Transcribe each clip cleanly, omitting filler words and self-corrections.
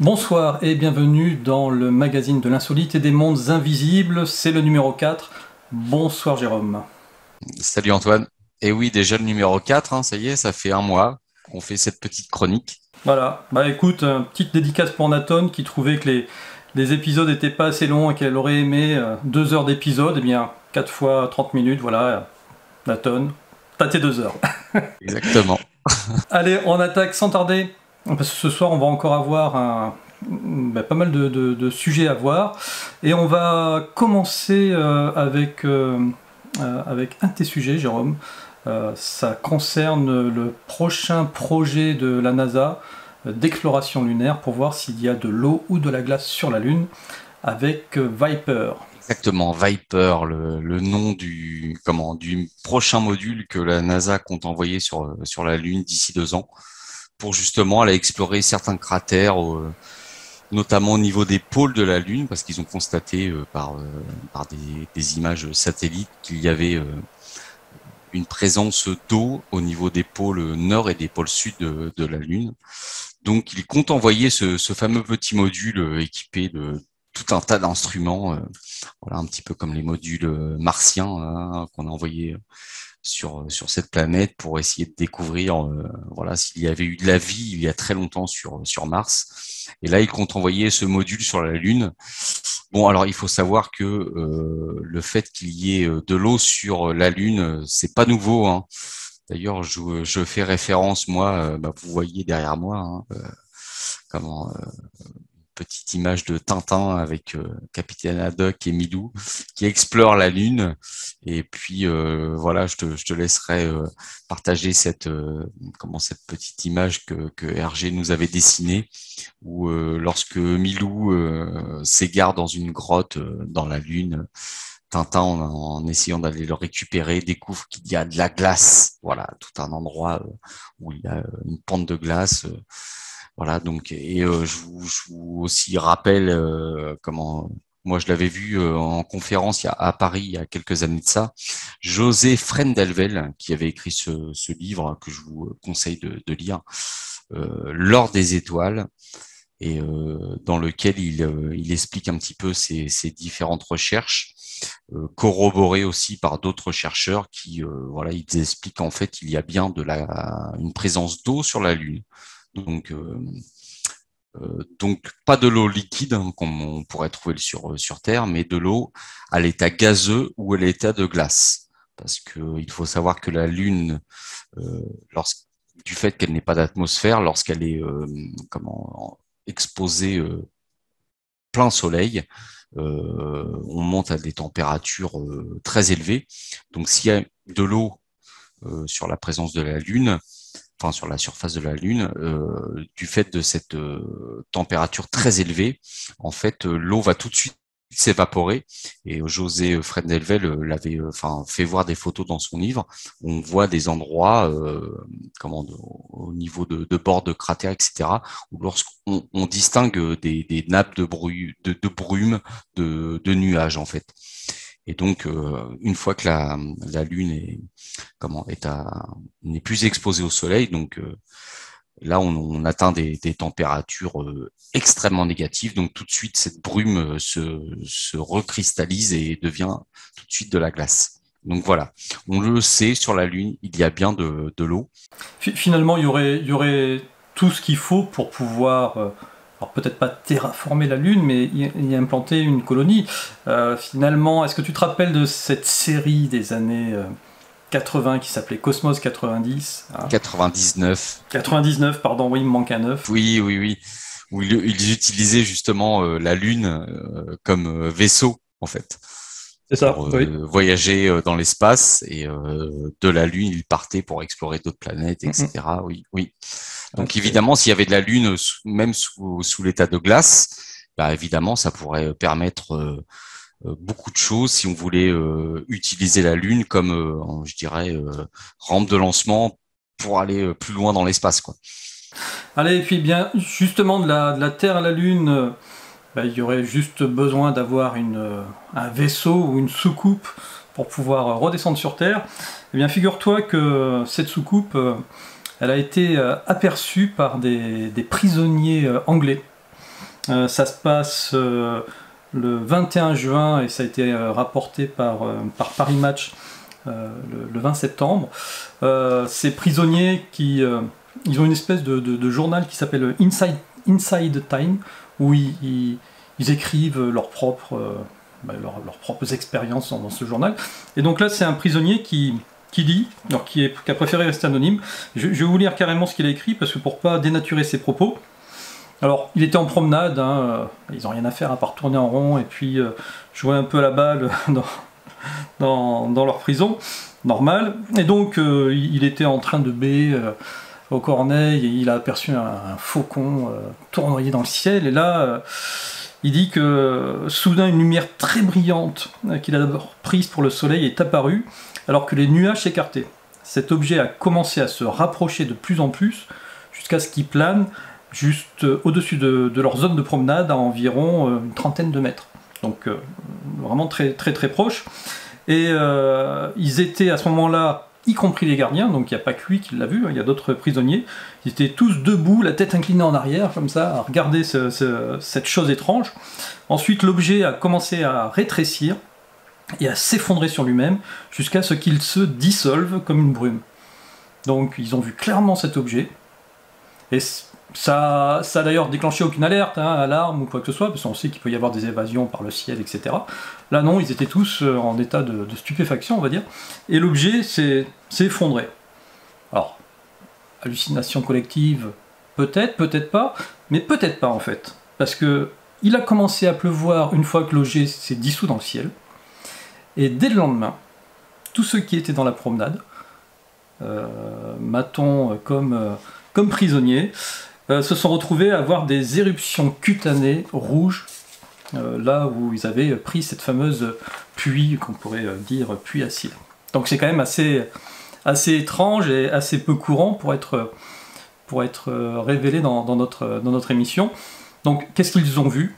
Bonsoir et bienvenue dans le magazine de l'insolite et des mondes invisibles, c'est le numéro 4. Bonsoir Jérôme. Salut Antoine. Et oui, déjà le numéro 4, ça y est, ça fait un mois qu'on fait cette petite chronique. Voilà, bah écoute, petite dédicace pour Nathan qui trouvait que les épisodes n'étaient pas assez longs et qu'elle aurait aimé 2 heures d'épisode, eh bien 4 fois 30 minutes, voilà, Nathan, t'as tes 2 heures. Exactement. Allez, on attaque sans tarder, parce que ce soir on va encore avoir pas mal de sujets à voir, et on va commencer avec un de tes sujets, Jérôme. Ça concerne le prochain projet de la NASA d'exploration lunaire pour voir s'il y a de l'eau ou de la glace sur la Lune, avec Viper. Exactement. Viper, le nom du prochain module que la NASA compte envoyer sur la Lune d'ici 2 ans pour justement aller explorer certains cratères, notamment au niveau des pôles de la Lune, parce qu'ils ont constaté par des images satellites qu'il y avait une présence d'eau au niveau des pôles nord et des pôles sud de la Lune. Donc, il compte envoyer ce fameux petit module équipé de tout un tas d'instruments, voilà, un petit peu comme les modules martiens qu'on a envoyés sur cette planète pour essayer de découvrir voilà, s'il y avait eu de la vie il y a très longtemps sur Mars. Et là, il compte envoyer ce module sur la Lune. Bon, alors il faut savoir que le fait qu'il y ait de l'eau sur la Lune, c'est pas nouveau, hein. D'ailleurs, je fais référence, moi, vous voyez derrière moi, comment petite image de Tintin avec Capitaine Haddock et Milou qui explorent la Lune. Et puis voilà, je te laisserai partager cette petite image que Hergé nous avait dessinée, où lorsque Milou s'égare dans une grotte dans la Lune, Tintin, en essayant d'aller le récupérer, découvre qu'il y a de la glace. Voilà, tout un endroit où il y a une pente de glace. Voilà, donc, et je vous aussi rappelle comment moi je l'avais vu en conférence à Paris il y a quelques années de ça, José Frendelvel, qui avait écrit ce livre que je vous conseille de lire, L'or des étoiles, et dans lequel il explique un petit peu ces différentes recherches, corroborées aussi par d'autres chercheurs qui, voilà, ils expliquent en fait il y a bien une présence d'eau sur la Lune. Donc, donc pas de l'eau liquide comme on pourrait trouver sur Terre, mais de l'eau à l'état gazeux ou à l'état de glace. Parce que il faut savoir que la Lune, euh, lorsque, du fait qu'elle n'ait pas d'atmosphère, lorsqu'elle est exposée plein soleil, on monte à des températures très élevées. Donc s'il y a de l'eau sur la présence de la Lune, enfin sur la surface de la Lune, du fait de cette température très élevée, en fait, l'eau va tout de suite s'évaporer. Et José Frendelvel l'avait fait voir des photos dans son livre. On voit des endroits, au niveau de bords de cratères, etc., où lorsqu'on distingue des nappes de brume, de nuages, en fait. Et donc, une fois que la Lune n'est plus exposée au Soleil, donc là, on atteint des températures extrêmement négatives. Donc, tout de suite, cette brume se recristallise et devient tout de suite de la glace. Donc voilà, on le sait, sur la Lune, il y a bien de l'eau. Finalement, il y aurait tout ce qu'il faut pour pouvoir, alors peut-être pas terraformer la Lune, mais y implanter une colonie. Finalement, est-ce que tu te rappelles de cette série des années 80 qui s'appelait Cosmos 90, hein? 99, 99, pardon, oui, il me manque un 9. oui, oui, oui, où ils utilisaient justement la Lune comme vaisseau, en fait, C'est ça, pour oui. voyager dans l'espace, et de la Lune, ils partaient pour explorer d'autres planètes, Mm -mm. etc. Oui, oui. Ah, Donc évidemment, s'il y avait de la Lune, même sous l'état de glace, bah évidemment, ça pourrait permettre beaucoup de choses si on voulait utiliser la Lune comme, je dirais, rampe de lancement pour aller plus loin dans l'espace, quoi. Allez, et puis bien, justement, de la Terre à la Lune, il y aurait juste besoin d'avoir un vaisseau ou une soucoupe pour pouvoir redescendre sur Terre. Eh bien, figure-toi que cette soucoupe, elle a été aperçue par des prisonniers anglais. Ça se passe le 21 juin et ça a été rapporté par Paris Match le 20 septembre. Ces prisonniers ils ont une espèce de journal qui s'appelle Inside Time, où ils écrivent leurs propres expériences dans ce journal. Et donc là, c'est un prisonnier qui lit, alors qui a préféré rester anonyme. Je vais vous lire carrément ce qu'il a écrit, parce que pour pas dénaturer ses propos. Alors, il était en promenade, ils n'ont rien à faire à part tourner en rond et puis jouer un peu à la balle dans leur prison, normal. Et donc, il était en train de béer au Corneille et il a aperçu un faucon tournoyer dans le ciel. Et là, il dit que soudain, une lumière très brillante qu'il a d'abord prise pour le soleil est apparue alors que les nuages s'écartaient. Cet objet a commencé à se rapprocher de plus en plus jusqu'à ce qu'il plane juste au-dessus de leur zone de promenade à environ une trentaine de mètres. Donc vraiment très très très proche. Et ils étaient à ce moment-là, y compris les gardiens, donc il n'y a pas que lui qui l'a vu, il y a d'autres prisonniers, ils étaient tous debout, la tête inclinée en arrière, comme ça, à regarder cette chose étrange. Ensuite, l'objet a commencé à rétrécir et à s'effondrer sur lui-même, jusqu'à ce qu'il se dissolve comme une brume. Donc ils ont vu clairement cet objet, et ça a d'ailleurs déclenché aucune alerte, alarme ou quoi que ce soit, parce qu'on sait qu'il peut y avoir des évasions par le ciel, etc. Là non, ils étaient tous en état de stupéfaction, on va dire, et l'objet s'est effondré. Alors, hallucination collective, peut-être, peut-être pas, mais peut-être pas en fait, parce que il a commencé à pleuvoir une fois que l'objet s'est dissous dans le ciel, et dès le lendemain, tous ceux qui étaient dans la promenade, matons comme prisonniers, se sont retrouvés à avoir des éruptions cutanées rouges, là où ils avaient pris cette fameuse pluie, qu'on pourrait dire pluie acide. Donc c'est quand même assez étrange et assez peu courant pour être révélé dans notre émission. Donc qu'est-ce qu'ils ont vu?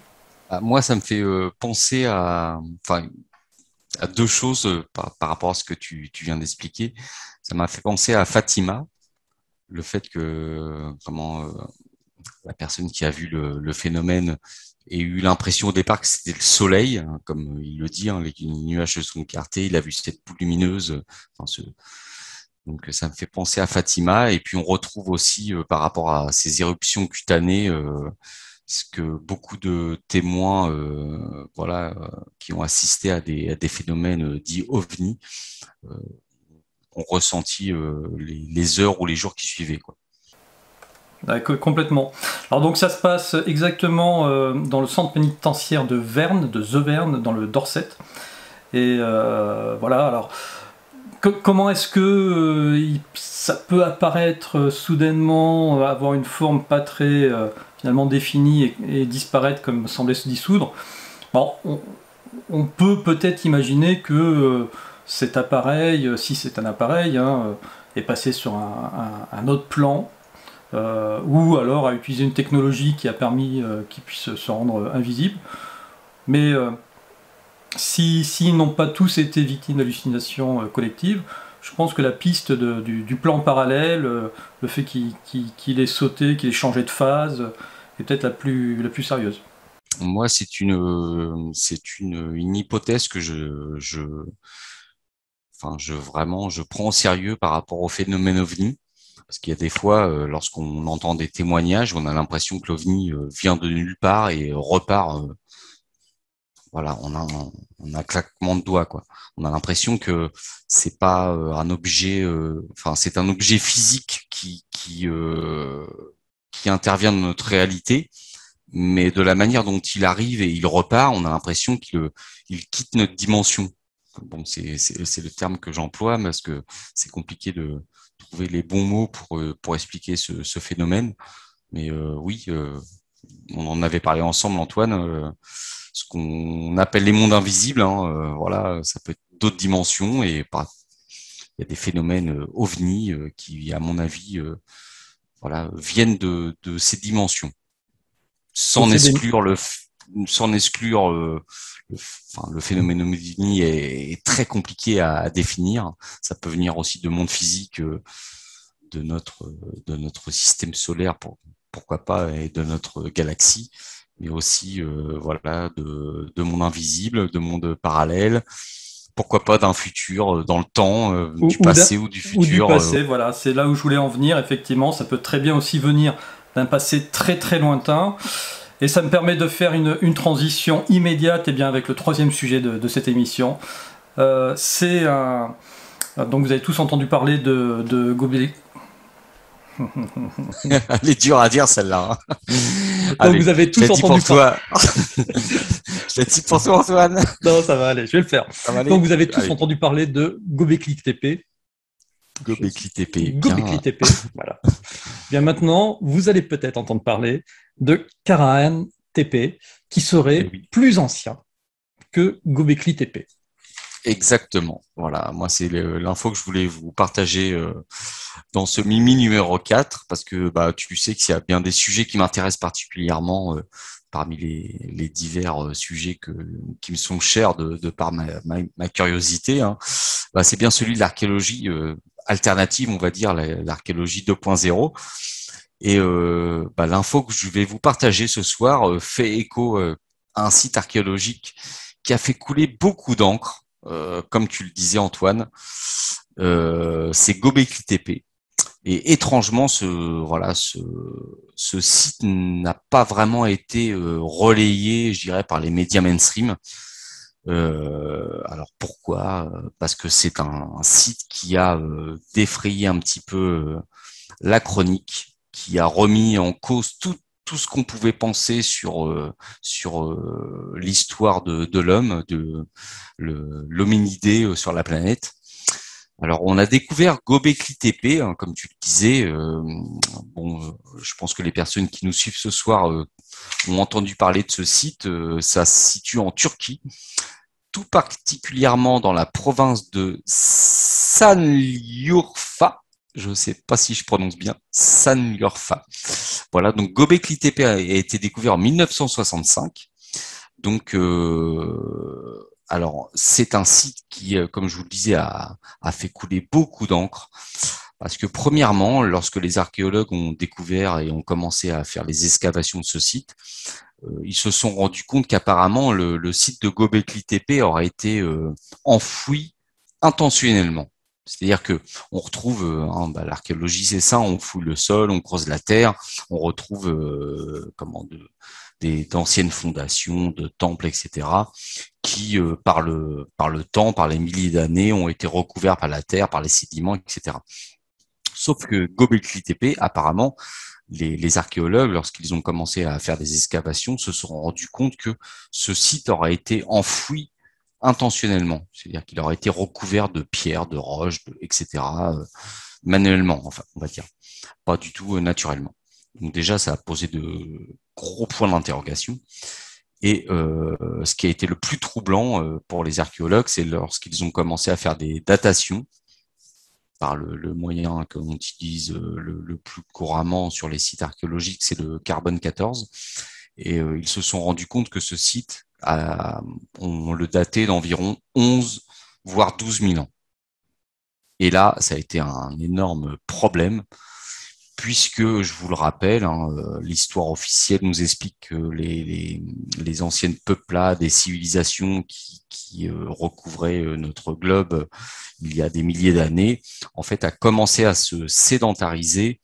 Moi, ça me fait penser à deux choses par rapport à ce que tu viens d'expliquer. Ça m'a fait penser à Fatima, le fait que la personne qui a vu le phénomène ait eu l'impression au départ que c'était le soleil, comme il le dit, les nuages se sont écartés, il a vu cette boule lumineuse. Donc ça me fait penser à Fatima. Et puis on retrouve aussi par rapport à ces éruptions cutanées, ce que beaucoup de témoins qui ont assisté à des phénomènes dits ovnis ont ressenti les heures ou les jours qui suivaient, quoi. Complètement. Alors donc ça se passe exactement dans le centre pénitentiaire de Verne, de The Verne, dans le Dorset. Et voilà, alors comment est-ce que ça peut apparaître soudainement, avoir une forme pas très finalement définie et disparaître comme sembler se dissoudre? Bon, on peut peut-être imaginer que cet appareil, si c'est un appareil, est passé sur un autre plan, ou alors a utilisé une technologie qui a permis qu'il puisse se rendre invisible. Mais s'ils n'ont pas tous été victimes d'hallucinations collectives, je pense que la piste du plan parallèle, le fait qu'il ait sauté, qu'il ait changé de phase, est peut-être la plus sérieuse. Moi, c'est une hypothèse que je prends au sérieux par rapport au phénomène OVNI. Parce qu'il y a des fois, lorsqu'on entend des témoignages, on a l'impression que l'OVNI vient de nulle part et repart. Voilà, on a un claquement de doigts, quoi. On a l'impression que c'est pas un objet, c'est un objet physique qui intervient dans notre réalité, mais de la manière dont il arrive et il repart, on a l'impression qu'il quitte notre dimension. Bon, c'est le terme que j'emploie parce que c'est compliqué de trouver les bons mots pour expliquer ce phénomène. Mais oui, on en avait parlé ensemble, Antoine, ce qu'on appelle les mondes invisibles. Voilà, ça peut être d'autres dimensions et il y a des phénomènes ovnis qui, à mon avis, viennent de ces dimensions, sans exclure le phénomène ovni est très compliqué à définir. Ça peut venir aussi de monde physique, de notre système solaire, pourquoi pas, et de notre galaxie. mais aussi voilà de monde invisible, de monde parallèle. Pourquoi pas d'un futur dans le temps, Ou, du ou passé ou du ou du futur. passé, voilà, c'est là où je voulais en venir, effectivement, ça peut très bien aussi venir d'un passé très très lointain, et ça me permet de faire une transition immédiate et bien avec le troisième sujet de cette émission. C'est un... Donc vous avez tous entendu parler de Gobelin. Elle est dure à dire celle-là, hein. Donc Allez, vous avez je l'ai tous dit entendu pour parler... toi. Je l'ai dit pour toi, Antoine. Non, ça va aller, je vais le faire. Ça va Donc aller? vous avez tous Allez, entendu parler de Gobekli Tepe. Gobekli Tepe, Gobekli bien. Tepe, voilà. Bien maintenant, vous allez peut-être entendre parler de Karahan Tepe, qui Eh serait oui. plus ancien que Gobekli Tepe. Exactement. Voilà, moi c'est l'info que je voulais vous partager dans ce Mimi numéro 4, parce que bah, tu sais qu'il y a bien des sujets qui m'intéressent particulièrement parmi les divers sujets qui me sont chers de par ma curiosité, hein. Bah, c'est bien celui de l'archéologie alternative, on va dire, l'archéologie 2.0. Et bah, l'info que je vais vous partager ce soir fait écho à un site archéologique qui a fait couler beaucoup d'encre, comme tu le disais Antoine, c'est Göbekli Tepe. Et étrangement, ce site n'a pas vraiment été relayé, je dirais, par les médias mainstream. Alors pourquoi? Parce que c'est un site qui a défrayé un petit peu la chronique, qui a remis en cause tout ce qu'on pouvait penser sur l'histoire de l'homme, de l'hominidé sur la planète. Alors, on a découvert Göbekli Tepe, hein, comme tu le disais. Bon, je pense que les personnes qui nous suivent ce soir ont entendu parler de ce site. Ça se situe en Turquie, tout particulièrement dans la province de Sanliurfa. Je ne sais pas si je prononce bien, Sanliurfa. Voilà, donc Göbekli Tepe a été découvert en 1965. Donc, alors, c'est un site qui, comme je vous le disais, a fait couler beaucoup d'encre. Parce que premièrement, lorsque les archéologues ont découvert et ont commencé à faire les excavations de ce site, ils se sont rendus compte qu'apparemment le site de Göbekli Tepe aurait été enfoui intentionnellement. C'est-à-dire que on retrouve, bah, l'archéologie c'est ça, on fouille le sol, on creuse la terre, on retrouve d'anciennes fondations, de temples, etc., qui par le temps, par les milliers d'années, ont été recouverts par la terre, par les sédiments, etc. Sauf que Göbekli Tepe, apparemment, les archéologues, lorsqu'ils ont commencé à faire des excavations, se sont rendus compte que ce site aurait été enfoui intentionnellement, c'est-à-dire qu'il aurait été recouvert de pierres, de roches, etc., manuellement, enfin, on va dire, pas du tout naturellement. Donc déjà, ça a posé de gros points d'interrogation. Et ce qui a été le plus troublant pour les archéologues, c'est lorsqu'ils ont commencé à faire des datations par le moyen que l'on utilise le plus couramment sur les sites archéologiques, c'est le carbone 14. Et ils se sont rendus compte que ce site, on le datait d'environ 11, voire 12 000 ans. Et là, ça a été un énorme problème, puisque, je vous le rappelle, hein, l'histoire officielle nous explique que les anciennes peuplades et civilisations qui recouvraient notre globe il y a des milliers d'années, en fait, a commencé à se sédentariser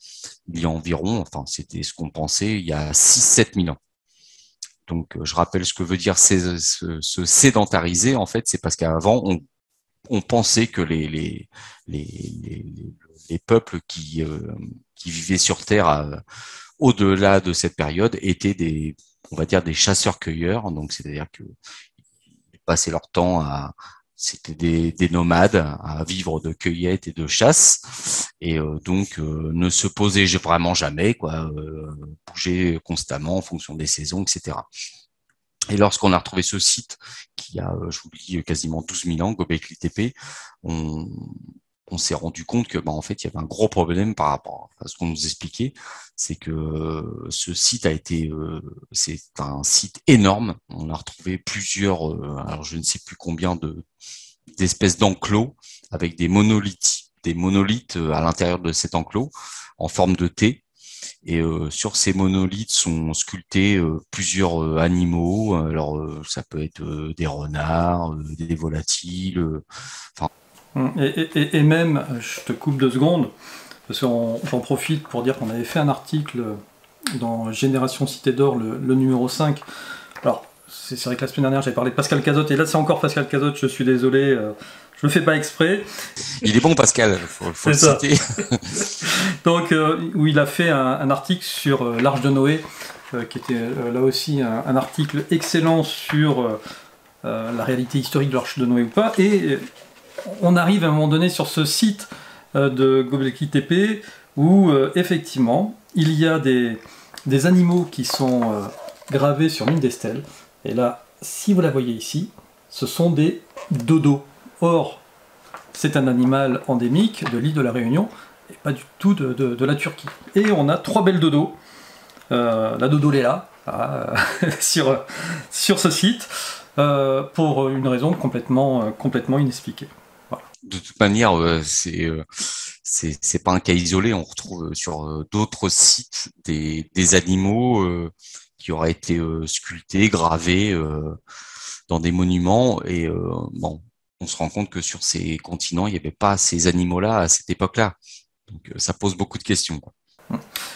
il y a environ, enfin, c'était ce qu'on pensait, il y a 6-7 000 ans. Donc, je rappelle ce que veut dire se sédentariser, en fait, c'est parce qu'avant, on pensait que les peuples qui vivaient sur Terre au-delà de cette période étaient on va dire, des chasseurs-cueilleurs. Donc, c'est-à-dire que passaient leur temps c'était des nomades à vivre de cueillette et de chasse, et donc ne se posaient vraiment jamais, quoi, bougeaient constamment en fonction des saisons, etc. Et lorsqu'on a retrouvé ce site qui a, je vous le dis, quasiment 12 000 ans, Göbekli Tepe, on, on s'est rendu compte que, bah, en fait, il y avait un gros problème par rapport à ce qu'on nous expliquait, c'est que ce site c'est un site énorme. On a retrouvé plusieurs, alors je ne sais plus combien d'espèces d'enclos avec des monolithes à l'intérieur de cet enclos en forme de T. Et sur ces monolithes sont sculptés plusieurs animaux. Alors ça peut être des renards, des volatiles. Et même, je te coupe 2 secondes, parce que j'en profite pour dire qu'on avait fait un article dans Génération Cité d'Or, le numéro 5. Alors, c'est vrai que la semaine dernière, j'avais parlé de Pascal Cazotte, et là, c'est encore Pascal Cazotte, je suis désolé, je le fais pas exprès. Il est bon, Pascal, faut le citer. Donc, où il a fait un article sur l'Arche de Noé, qui était là aussi un article excellent sur la réalité historique de l'Arche de Noé ou pas. Et on arrive à un moment donné sur ce site de Göbekli Tepe où effectivement il y a des animaux qui sont gravés sur l'une des stèles. Et là, si vous la voyez ici, ce sont des dodos. Or, c'est un animal endémique de l'île de la Réunion et pas du tout de la Turquie. Et on a 3 belles dodos. La dodo Léla sur ce site pour une raison complètement inexpliquée. Voilà. De toute manière, c'est pas un cas isolé. On retrouve sur d'autres sites des animaux qui auraient été sculptés, gravés dans des monuments. Et bon, on se rend compte que sur ces continents, il n'y avait pas ces animaux-là à cette époque-là. Donc ça pose beaucoup de questions, quoi.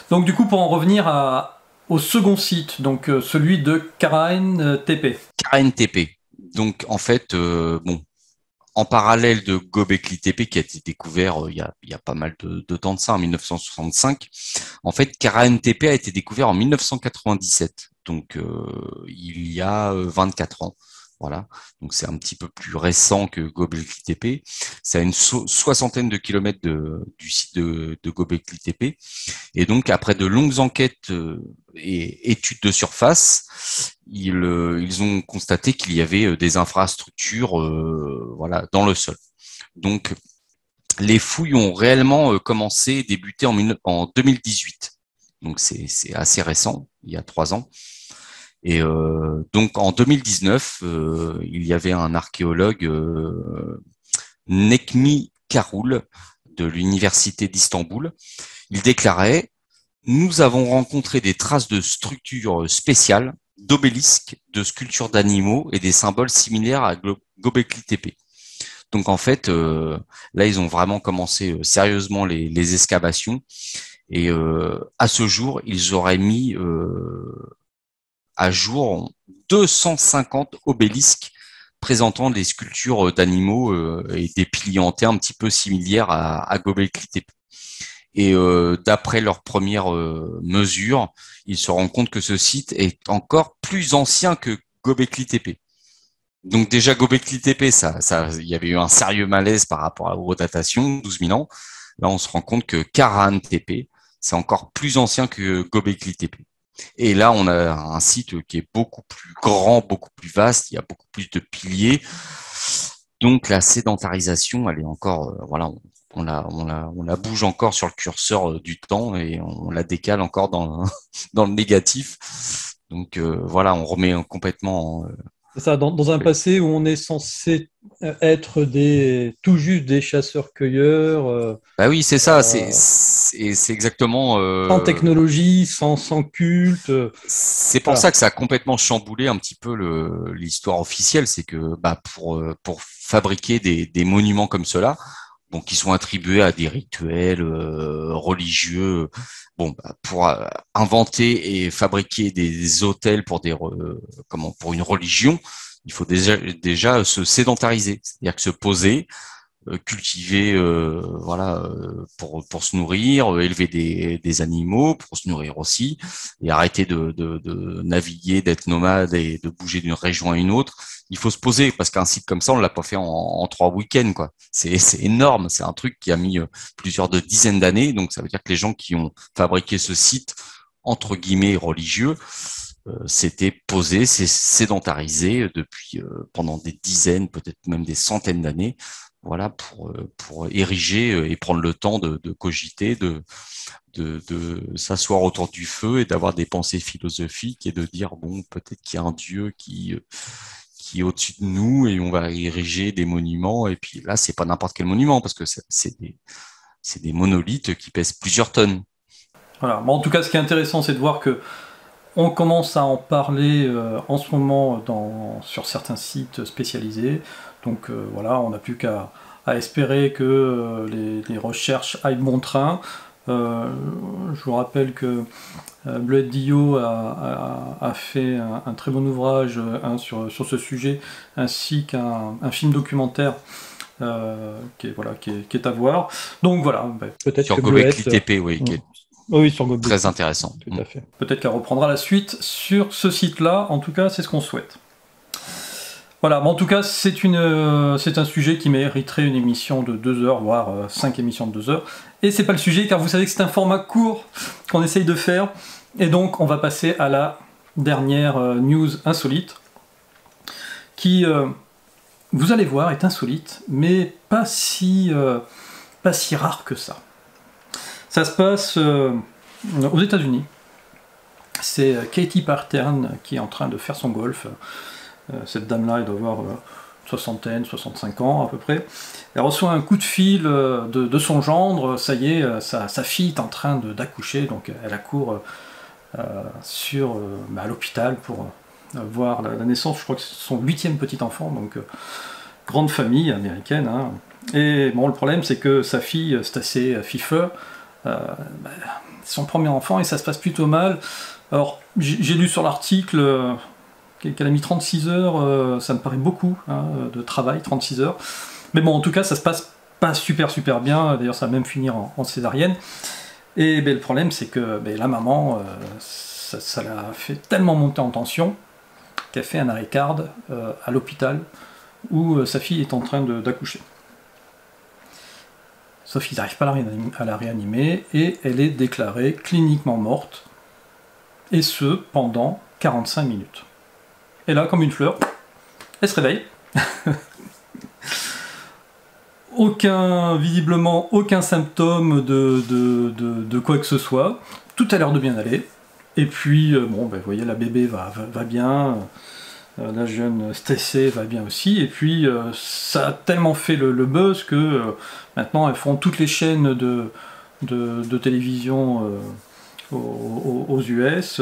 Donc du coup, pour en revenir au second site, donc celui de Karaen Tepe. Karaen Tepe. Donc en fait, bon, en parallèle de Göbekli Tepe qui a été découvert il y a pas mal de temps de ça, en 1965, en fait, Karaen Tepe a été découvert en 1997, donc il y a 24 ans. Voilà, donc c'est un petit peu plus récent que Göbekli Tepe. C'est à une soixantaine de kilomètres du site de Göbekli Tepe. Et donc, après de longues enquêtes et études de surface, ils ont constaté qu'il y avait des infrastructures voilà, dans le sol. Donc, les fouilles ont réellement commencé, débuté en 2018. Donc, c'est assez récent, il y a 3 ans. Et donc, en 2019, il y avait un archéologue, Nekmi Karoul, de l'université d'Istanbul. Il déclarait: nous avons rencontré des traces de structures spéciales, d'obélisques, de sculptures d'animaux et des symboles similaires à Göbekli Tepe. Donc en fait, là, ils ont vraiment commencé sérieusement les excavations. Et à ce jour, ils auraient mis à jour 250 obélisques présentant des sculptures d'animaux et des piliers en terre un petit peu similaires à Göbekli Tepe. Et d'après leurs premières mesures, ils se rendent compte que ce site est encore plus ancien que Göbekli Tepe. Donc déjà Göbekli Tepe, il y avait eu un sérieux malaise par rapport aux datations, 12 000 ans. Là, on se rend compte que Karahan Tepe, c'est encore plus ancien que Göbekli Tepe. Et là, on a un site qui est beaucoup plus grand, beaucoup plus vaste, il y a beaucoup plus de piliers. Donc la sédentarisation, elle est encore, voilà, on la bouge encore sur le curseur du temps et on la décale encore dans le négatif. Donc voilà, on remet complètement. C'est ça, dans un passé où on est censé être tout juste des chasseurs-cueilleurs. Bah oui, c'est ça, c'est exactement. Sans technologie, sans culte. C'est pour Voilà. ça que ça a complètement chamboulé un petit peu l'histoire officielle, c'est que bah pour fabriquer des monuments comme cela, bon, qui sont attribués à des rituels religieux, bon, bah, pour inventer et fabriquer des autels pour pour une religion, il faut déjà se sédentariser, c'est-à-dire que se poser, cultiver voilà pour se nourrir, élever des animaux pour se nourrir aussi, et arrêter de naviguer, d'être nomade et de bouger d'une région à une autre. Il faut se poser parce qu'un site comme ça, on l'a pas fait en 3 week-ends, quoi. C'est énorme, c'est un truc qui a mis plusieurs dizaines d'années, donc ça veut dire que les gens qui ont fabriqué ce site entre guillemets religieux s'étaient posés, s'est sédentarisé depuis pendant des dizaines, peut-être même des centaines d'années, voilà, pour ériger et prendre le temps de cogiter, de s'asseoir autour du feu et d'avoir des pensées philosophiques et de dire, bon, peut-être qu'il y a un Dieu qui est au-dessus de nous et on va ériger des monuments. Et puis là, c'est pas n'importe quel monument parce que c'est des monolithes qui pèsent plusieurs tonnes. Voilà. Bon, en tout cas, ce qui est intéressant, c'est de voir que on commence à en parler en ce moment sur certains sites spécialisés. Donc voilà, on n'a plus qu'à espérer que les recherches aillent bon train. Je vous rappelle que Bleuette Dio a fait un très bon ouvrage sur ce sujet, ainsi qu'un film documentaire qui est à voir. Donc voilà. Peut-être sur Gobekli Tepe, oui. Oui, sur Gobekli. Très intéressant. Tout à fait. Peut-être qu'elle reprendra la suite sur ce site-là. En tout cas, c'est ce qu'on souhaite. Voilà, mais en tout cas, c'est un sujet qui mériterait une émission de 2 heures, voire 5 émissions de 2 heures. Et c'est pas le sujet, car vous savez que c'est un format court qu'on essaye de faire. Et donc, on va passer à la dernière news insolite, qui, vous allez voir, est insolite, mais pas si rare que ça. Ça se passe aux États-Unis. C'est Katie Pattern qui est en train de faire son golf. Cette dame-là, elle doit avoir 65 ans à peu près. Elle reçoit un coup de fil de son gendre. Ça y est, sa fille est en train d'accoucher, donc elle accourt à l'hôpital pour voir la naissance. Je crois que c'est son 8e petit enfant, donc grande famille américaine. Hein. Et bon, le problème, c'est que sa fille, c'est assez fifeux. Son premier enfant et ça se passe plutôt mal. Alors j'ai lu sur l'article qu'elle a mis 36 heures, ça me paraît beaucoup de travail, 36 heures. Mais bon, en tout cas, ça se passe pas super bien. D'ailleurs, ça va même finir en césarienne. Et le problème, c'est que la maman, ça l'a fait tellement monter en tension qu'elle fait un arrêt cardiaque à l'hôpital où sa fille est en train d'accoucher. Sauf qu'ils n'arrivent pas à la réanimer et elle est déclarée cliniquement morte, et ce pendant 45 minutes. Et là, comme une fleur, elle se réveille. Visiblement aucun symptôme de quoi que ce soit. Tout a l'air de bien aller. Et puis, vous voyez, la bébé va bien. La jeune stressée va bien aussi. Et puis, ça a tellement fait le buzz que maintenant, elles font toutes les chaînes de télévision aux US.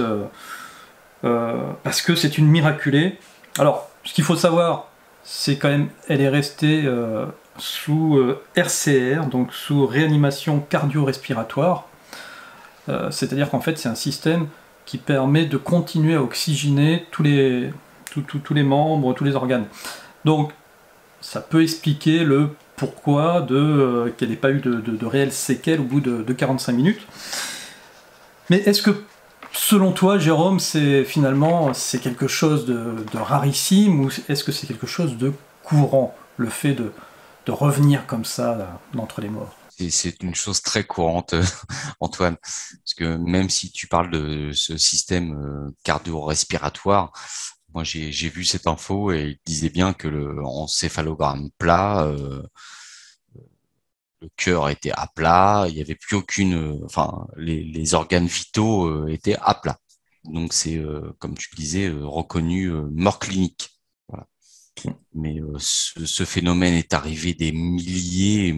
Parce que c'est une miraculée. Alors, ce qu'il faut savoir, c'est quand même, elle est restée sous RCR, donc sous réanimation cardio-respiratoire. C'est-à-dire qu'en fait, c'est un système qui permet de continuer à oxygéner tous les membres, tous les organes. Donc, ça peut expliquer le pourquoi qu'elle n'ait pas eu de réelles séquelles au bout de 45 minutes. Mais est-ce que, selon toi, Jérôme, c'est quelque chose de rarissime, ou est-ce que c'est quelque chose de courant, le fait de revenir comme ça d'entre les morts? C'est une chose très courante, Antoine, parce que même si tu parles de ce système cardio-respiratoire, moi j'ai vu cette info et il disait bien que en céphalogramme plat, le cœur était à plat, il n'y avait plus les organes vitaux étaient à plat. Donc c'est, comme tu disais, reconnu mort clinique. Voilà. Mais ce phénomène est arrivé des milliers,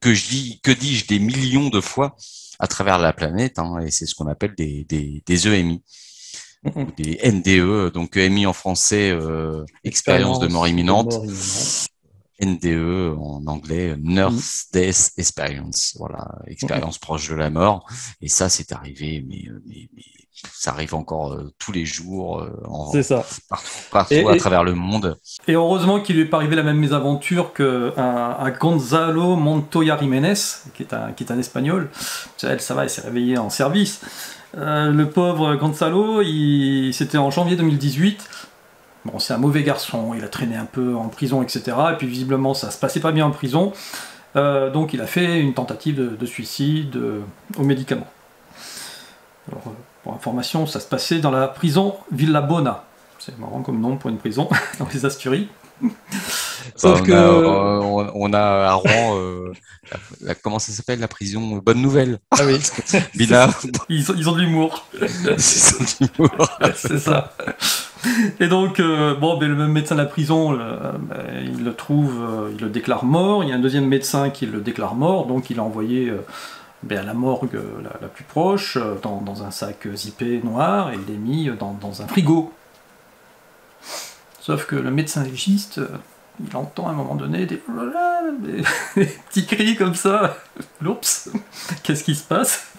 que dis-je, des millions de fois à travers la planète, hein, et c'est ce qu'on appelle des EMI. Des NDE, donc EMI en français, expérience de mort imminente. NDE en anglais, Nurse Death Experience, voilà, expérience proche de la mort. Et ça, c'est arrivé, mais ça arrive encore tous les jours, c'est ça. partout à travers le monde. Et heureusement qu'il lui est pas arrivé la même mésaventure à Gonzalo Montoya Jiménez, qui est un Espagnol. Elle, ça va, elle s'est réveillée en service. Le pauvre Gonzalo, c'était en janvier 2018. Bon, c'est un mauvais garçon, il a traîné un peu en prison, etc. Et puis visiblement, ça se passait pas bien en prison. Donc il a fait une tentative de suicide aux médicaments. Alors, pour information, ça se passait dans la prison Villabona. C'est marrant comme nom pour une prison, dans les Asturies. Sauf on a à Rouen, comment ça s'appelle, la prison Bonne Nouvelle. Ah oui. Ils ont de l'humour. C'est ça. Et donc, le même médecin de la prison, il le déclare mort. Il y a un deuxième médecin qui le déclare mort, donc il a envoyé à la morgue la plus proche, dans un sac zippé noir, et il est mis dans un frigo. Sauf que le médecin légiste, il entend à un moment donné des petits cris comme ça. Oups, qu'est-ce qui se passe?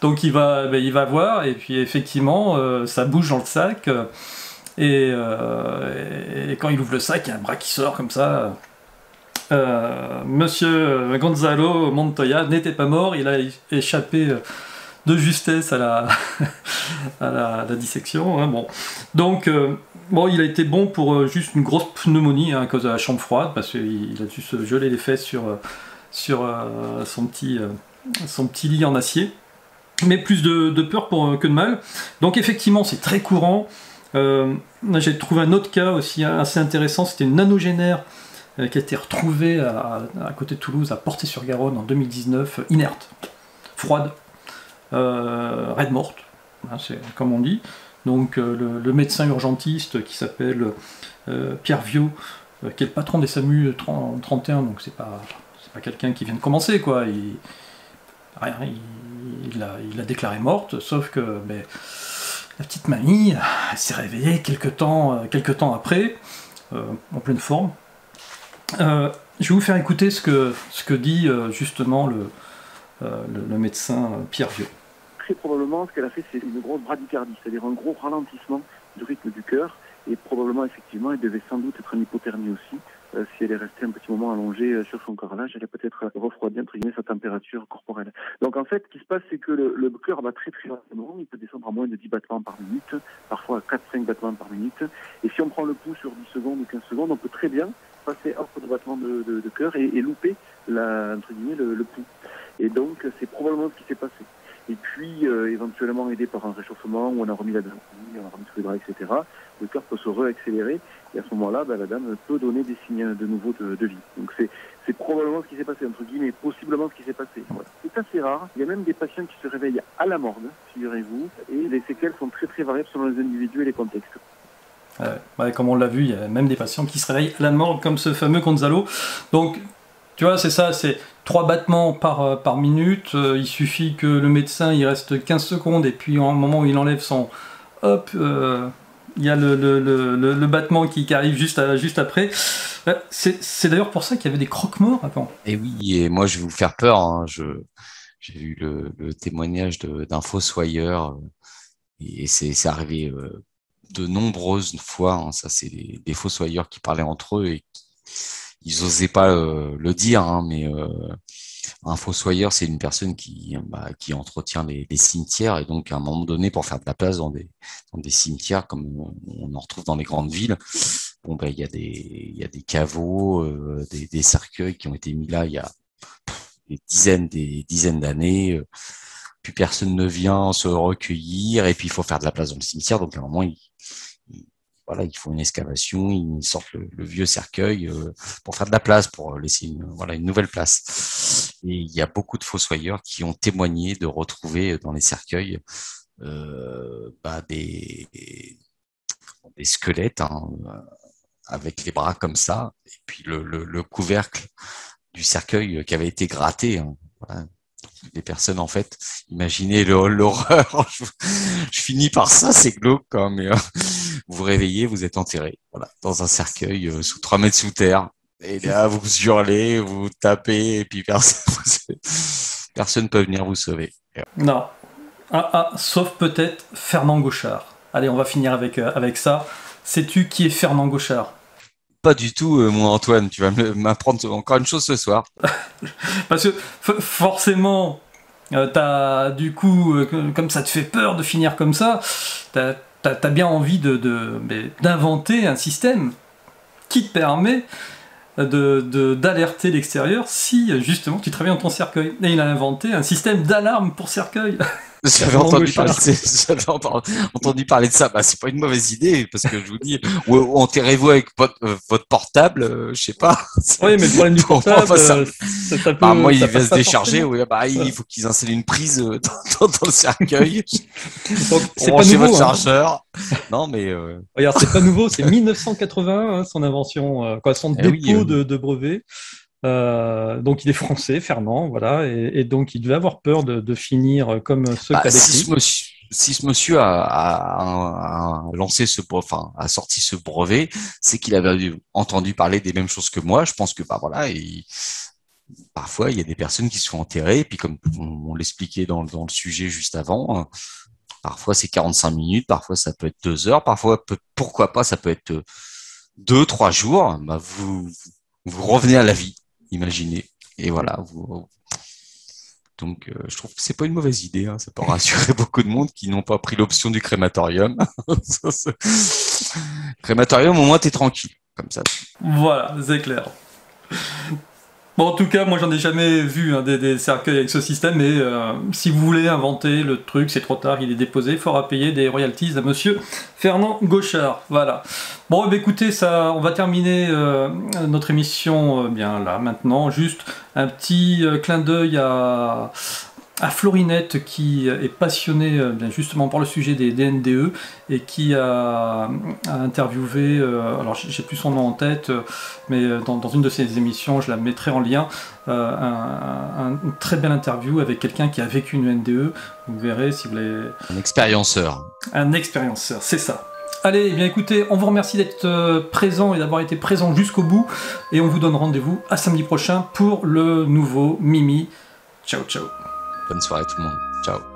Donc il va voir, et puis effectivement, ça bouge dans le sac, et quand il ouvre le sac, il y a un bras qui sort comme ça. Monsieur Gonzalo Montoya n'était pas mort, il a échappé de justesse à la dissection. Hein, bon. Donc, il a été bon pour juste une grosse pneumonie, hein, à cause de la chambre froide, parce qu'il a dû se geler les fesses sur son petit lit en acier. Mais plus de peur que de mal. Donc effectivement, c'est très courant. J'ai trouvé un autre cas aussi assez intéressant, c'était une nanogénaire qui a été retrouvée à côté de Toulouse, à Portet-sur-Garonne en 2019, inerte, froide, raide morte, hein, c'est comme on dit. Donc le médecin urgentiste qui s'appelle Pierre Viau, qui est le patron des SAMU 31, donc c'est pas quelqu'un qui vient de commencer, quoi. Il a déclaré morte, sauf que la petite mamie s'est réveillée quelques temps après, en pleine forme. Je vais vous faire écouter ce que dit justement le médecin Pierre Viau. Très probablement, ce qu'elle a fait, c'est une grosse bradycardie, c'est-à-dire un gros ralentissement du rythme du cœur, et probablement, effectivement, elle devait sans doute être en hypothermie aussi. Si elle est restée un petit moment allongée sur son carrelage, elle a peut-être refroidi, entre guillemets, sa température corporelle. Donc en fait, ce qui se passe, c'est que le cœur bat très très lentement, il peut descendre à moins de 10 battements par minute, parfois à 4-5 battements par minute, et si on prend le pouls sur 10 secondes ou 15 secondes, on peut très bien passer hors de battement de cœur et louper entre guillemets, le pouls. Et donc, c'est probablement ce qui s'est passé. Et puis, éventuellement aidé par un réchauffement, où on a remis la dame, on a remis tous les bras, etc., le cœur peut se réaccélérer, et à ce moment-là, la dame peut donner des signes de nouveau de vie. Donc c'est probablement ce qui s'est passé, entre guillemets, possiblement ce qui s'est passé. Voilà. C'est assez rare. Il y a même des patients qui se réveillent à la morgue, figurez-vous, et les séquelles sont très très variables selon les individus et les contextes. Comme on l'a vu, il y a même des patients qui se réveillent à la morgue, comme ce fameux Gonzalo. Donc, tu vois, c'est ça, c'est 3 battements par minute. Il suffit que le médecin, il reste 15 secondes, et puis au moment où il enlève son... Hop, il y a le battement qui arrive juste après. C'est d'ailleurs pour ça qu'il y avait des croque-morts avant. Et oui, et moi je vais vous faire peur. Hein. J'ai vu le témoignage d'un fossoyeur, et c'est arrivé de nombreuses fois. Hein. Ça, c'est des fossoyeurs qui parlaient entre eux et ils osaient pas le dire, hein, mais un fossoyeur, c'est une personne qui entretient les cimetières, et donc à un moment donné, pour faire de la place dans des cimetières comme on en retrouve dans les grandes villes, il y a des caveaux, des cercueils qui ont été mis là il y a des dizaines d'années. Puis personne ne vient se recueillir, et puis il faut faire de la place dans le cimetière, donc à un moment il faut une excavation, ils sortent le vieux cercueil pour faire de la place, pour laisser une nouvelle place. Et il y a beaucoup de fossoyeurs qui ont témoigné de retrouver dans les cercueils des squelettes, hein, avec les bras comme ça, et puis le couvercle du cercueil qui avait été gratté. Hein, voilà. Les personnes, en fait, imaginez l'horreur. Je finis par ça, c'est glauque, quand même. Vous vous réveillez, vous êtes enterré, voilà, dans un cercueil sous 3 mètres sous terre. Et là, vous hurlez, vous tapez, et puis personne ne peut venir vous sauver. Non. Sauf peut-être Fernand Gauchard. Allez, on va finir avec ça. Sais-tu qui est Fernand Gauchard? Pas du tout, mon Antoine. Tu vas m'apprendre encore une chose ce soir. Parce que forcément, t'as du coup, comme ça te fait peur de finir comme ça, t'as bien envie d'inventer un système qui te permet d'alerter l'extérieur si justement tu travailles dans ton cercueil. Et il a inventé un système d'alarme pour cercueil. J'avais entendu parler de ça. C'est pas une mauvaise idée, parce que je vous dis, ou enterrez-vous avec votre portable, je sais pas. Oui, mais le problème du portable, ça peut, moi, il ça va se décharger. forcément. Il faut qu'ils installent une prise dans le cercueil. Donc, c'est pas Branchez nouveau. votre chargeur. Non, mais regarde, c'est pas nouveau. C'est 1981, son invention, son dépôt de brevet. Donc il est français, Fernand, voilà, et donc il devait avoir peur de finir comme ceux qu'a décrit. Si ce monsieur a lancé a sorti ce brevet, c'est qu'il avait entendu parler des mêmes choses que moi. Je pense que voilà, parfois il y a des personnes qui se font enterrer, et puis comme on l'expliquait dans le sujet juste avant, parfois c'est 45 minutes, parfois ça peut être 2 heures, parfois pourquoi pas ça peut être 2-3 jours. Vous revenez à la vie, imaginez, et voilà. Donc, je trouve que c'est pas une mauvaise idée. Ça peut rassurer beaucoup de monde qui n'ont pas pris l'option du crématorium. Crématorium, au moins, t'es tranquille. Comme ça. Voilà, c'est clair. Bon, en tout cas, moi, j'en ai jamais vu des cercueils avec ce système, mais si vous voulez inventer le truc, c'est trop tard, il est déposé, il faudra payer des royalties à monsieur Fernand Gauchard. Voilà. Bon, écoutez, on va terminer notre émission bien là, maintenant. Juste un petit clin d'œil à Florinette qui est passionnée justement par le sujet des NDE et qui a interviewé, alors j'ai plus son nom en tête, mais dans une de ses émissions, je la mettrai en lien, une très belle interview avec quelqu'un qui a vécu une NDE. Vous verrez si vous voulez. Un expérienceur. Un expérienceur, c'est ça. Allez, eh bien écoutez, on vous remercie d'être présent et d'avoir été présent jusqu'au bout, et on vous donne rendez-vous à samedi prochain pour le nouveau Mimi. Ciao, ciao. Bonne soirée tout le monde. Ciao.